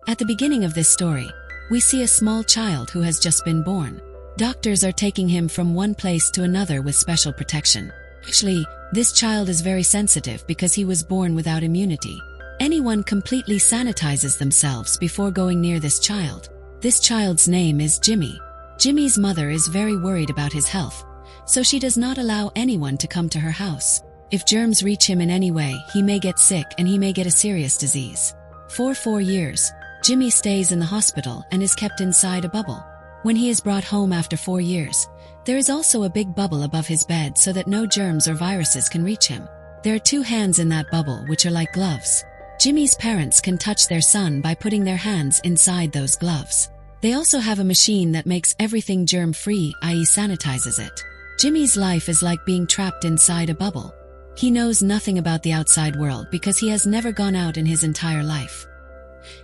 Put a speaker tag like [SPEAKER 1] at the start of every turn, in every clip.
[SPEAKER 1] At the beginning of this story, we see a small child who has just been born. Doctors are taking him from one place to another with special protection. Actually, this child is very sensitive because he was born without immunity. Anyone completely sanitizes themselves before going near this child. This child's name is Jimmy. Jimmy's mother is very worried about his health, so she does not allow anyone to come to her house. If germs reach him in any way, he may get sick and he may get a serious disease. For 4 years, Jimmy stays in the hospital and is kept inside a bubble. When he is brought home after 4 years, there is also a big bubble above his bed so that no germs or viruses can reach him. There are 2 hands in that bubble which are like gloves. Jimmy's parents can touch their son by putting their hands inside those gloves. They also have a machine that makes everything germ-free, i.e. sanitizes it. Jimmy's life is like being trapped inside a bubble. He knows nothing about the outside world because he has never gone out in his entire life.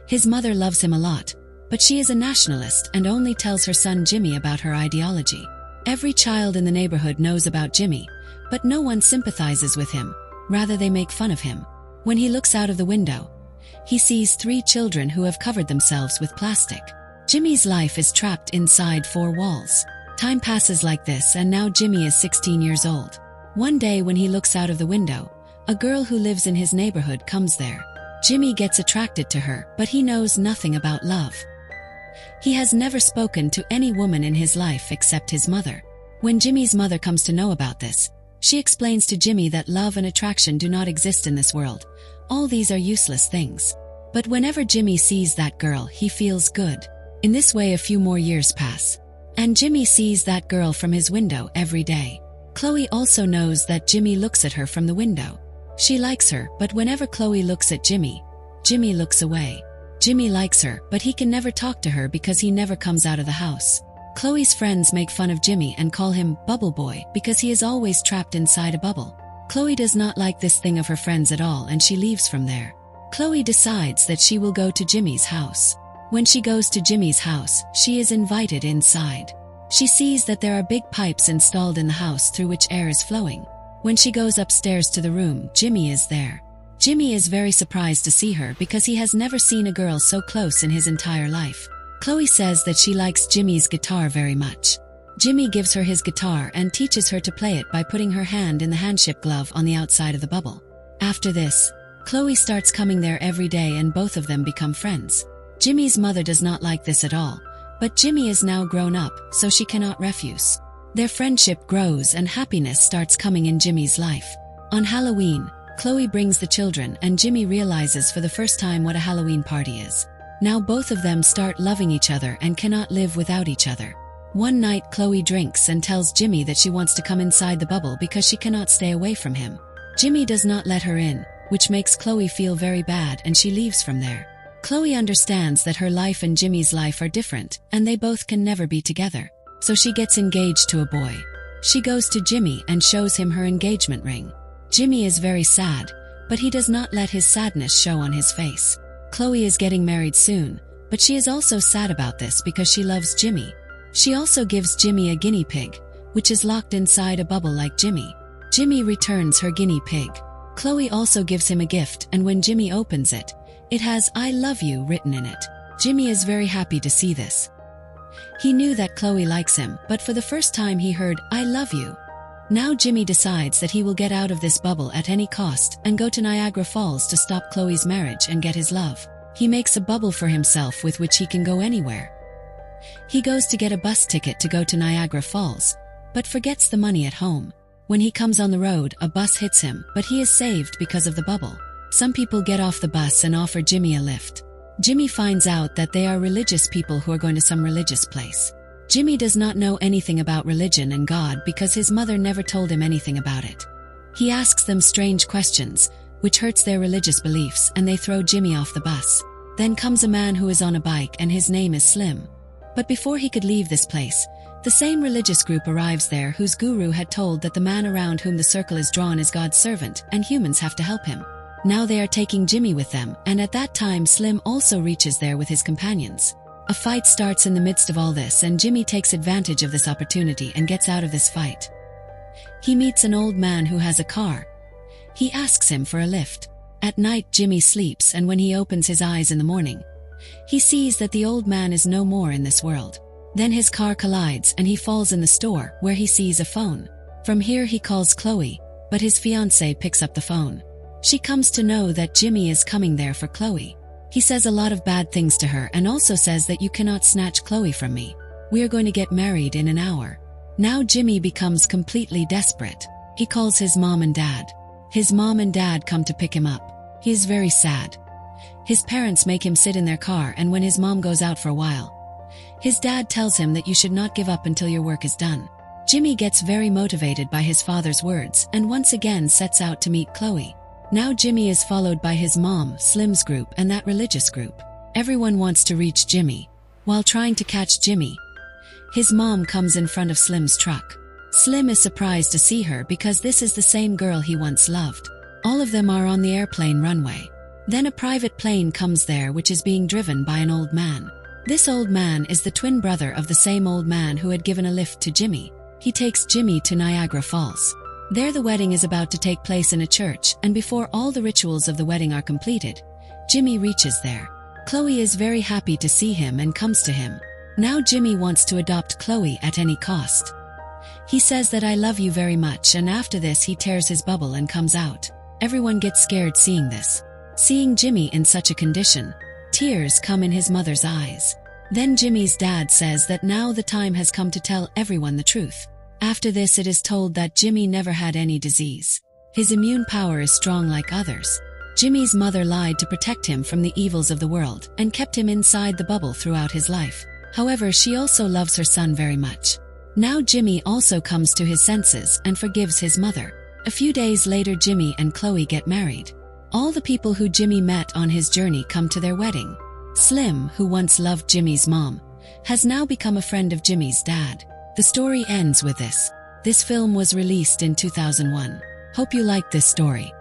[SPEAKER 1] His mother loves him a lot, but she is a nationalist and only tells her son Jimmy about her ideology. Every child in the neighborhood knows about Jimmy, but no one sympathizes with him. Rather, they make fun of him. When he looks out of the window, he sees 3 children who have covered themselves with plastic. Jimmy's life is trapped inside 4 walls. Time passes like this, and now Jimmy is 16 years old. One day when he looks out of the window, a girl who lives in his neighborhood comes there. Jimmy gets attracted to her, but he knows nothing about love. He has never spoken to any woman in his life except his mother. When Jimmy's mother comes to know about this, she explains to Jimmy that love and attraction do not exist in this world. All these are useless things. But whenever Jimmy sees that girl, he feels good. In this way, a few more years pass, and Jimmy sees that girl from his window every day. Chloe also knows that Jimmy looks at her from the window. She likes her, but whenever Chloe looks at Jimmy, Jimmy looks away. Jimmy likes her, but he can never talk to her because he never comes out of the house. Chloe's friends make fun of Jimmy and call him Bubble Boy because he is always trapped inside a bubble. Chloe does not like this thing of her friends at all, and she leaves from there. Chloe decides that she will go to Jimmy's house. When she goes to Jimmy's house, she is invited inside. She sees that there are big pipes installed in the house through which air is flowing. When she goes upstairs to the room, Jimmy is there. Jimmy is very surprised to see her because he has never seen a girl so close in his entire life. Chloe says that she likes Jimmy's guitar very much. Jimmy gives her his guitar and teaches her to play it by putting her hand in the handship glove on the outside of the bubble. After this, Chloe starts coming there every day and both of them become friends. Jimmy's mother does not like this at all, but Jimmy is now grown up, so she cannot refuse. Their friendship grows and happiness starts coming in Jimmy's life. On Halloween, Chloe brings the children and Jimmy realizes for the first time what a Halloween party is. Now both of them start loving each other and cannot live without each other. One night Chloe drinks and tells Jimmy that she wants to come inside the bubble because she cannot stay away from him. Jimmy does not let her in, which makes Chloe feel very bad, and she leaves from there. Chloe understands that her life and Jimmy's life are different and they both can never be together. So she gets engaged to a boy. She goes to Jimmy and shows him her engagement ring. Jimmy is very sad, but he does not let his sadness show on his face. Chloe is getting married soon, but she is also sad about this because she loves Jimmy. She also gives Jimmy a guinea pig, which is locked inside a bubble like Jimmy. Jimmy returns her guinea pig. Chloe also gives him a gift, and when Jimmy opens it, it has "I love you" written in it. Jimmy is very happy to see this. He knew that Chloe likes him, but for the first time he heard "I love you." Now Jimmy decides that he will get out of this bubble at any cost and go to Niagara Falls to stop Chloe's marriage and get his love. He makes a bubble for himself with which he can go anywhere. He goes to get a bus ticket to go to Niagara Falls, but forgets the money at home. When he comes on the road, a bus hits him, but he is saved because of the bubble. Some people get off the bus and offer Jimmy a lift. Jimmy finds out that they are religious people who are going to some religious place. Jimmy does not know anything about religion and God because his mother never told him anything about it. He asks them strange questions, which hurts their religious beliefs, and they throw Jimmy off the bus. Then comes a man who is on a bike and his name is Slim. But before he could leave this place, the same religious group arrives there whose guru had told that the man around whom the circle is drawn is God's servant and humans have to help him. Now they are taking Jimmy with them, and at that time Slim also reaches there with his companions. A fight starts in the midst of all this, and Jimmy takes advantage of this opportunity and gets out of this fight. He meets an old man who has a car. He asks him for a lift. At night Jimmy sleeps, and when he opens his eyes in the morning, He sees that the old man is no more in this world. Then his car collides and he falls in the store where he sees a phone. From here he calls Chloe, but his fiancée picks up the phone. She comes to know that Jimmy is coming there for Chloe. He says a lot of bad things to her and also says that you cannot snatch Chloe from me. We are going to get married in an hour. Now Jimmy becomes completely desperate. He calls his mom and dad. His mom and dad come to pick him up. He is very sad. His parents make him sit in their car, and when his mom goes out for a while, his dad tells him that you should not give up until your work is done. Jimmy gets very motivated by his father's words and once again sets out to meet Chloe. Now Jimmy is followed by his mom, Slim's group, and that religious group. Everyone wants to reach Jimmy. While trying to catch Jimmy, his mom comes in front of Slim's truck. Slim is surprised to see her because this is the same girl he once loved. All of them are on the airplane runway. Then a private plane comes there which is being driven by an old man. This old man is the twin brother of the same old man who had given a lift to Jimmy. He takes Jimmy to Niagara Falls. There the wedding is about to take place in a church, and before all the rituals of the wedding are completed, Jimmy reaches there. Chloe is very happy to see him and comes to him. Now Jimmy wants to adopt Chloe at any cost. He says that I love you very much, and after this he tears his bubble and comes out. Everyone gets scared seeing this. Seeing Jimmy in such a condition, tears come in his mother's eyes. Then Jimmy's dad says that now the time has come to tell everyone the truth. After this it is told that Jimmy never had any disease. His immune power is strong like others. Jimmy's mother lied to protect him from the evils of the world and kept him inside the bubble throughout his life. However, she also loves her son very much. Now Jimmy also comes to his senses and forgives his mother. A few days later Jimmy and Chloe get married. All the people who Jimmy met on his journey come to their wedding. Slim, who once loved Jimmy's mom, has now become a friend of Jimmy's dad. The story ends with this. This film was released in 2001. Hope you liked this story.